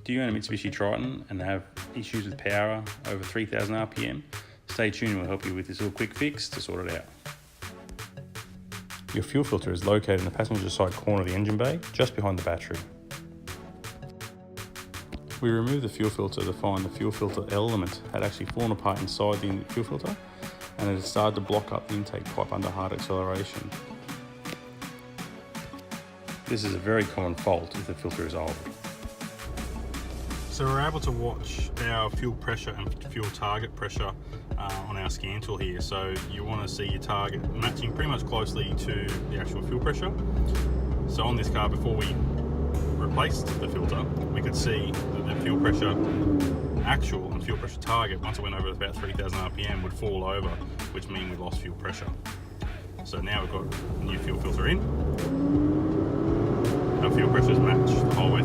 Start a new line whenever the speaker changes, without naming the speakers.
Do you own a Mitsubishi Triton and have issues with power over 3000 RPM? Stay tuned and we'll help you with this little quick fix to sort it out. Your fuel filter is located in the passenger side corner of the engine bay, just behind the battery. We removed the fuel filter to find the fuel filter element had actually fallen apart inside the fuel filter and it had started to block up the intake pipe under hard acceleration. This is a very common fault if the filter is old. So we're able to watch our fuel pressure and fuel target pressure on our scan tool here. So you want to see your target matching pretty much closely to the actual fuel pressure. So on this car, before we replaced the filter, we could see that the fuel pressure actual and fuel pressure target, once it went over about 3000 RPM, would fall over, which means we lost fuel pressure. So now we've got a new fuel filter in. Our fuel pressure is matched the whole way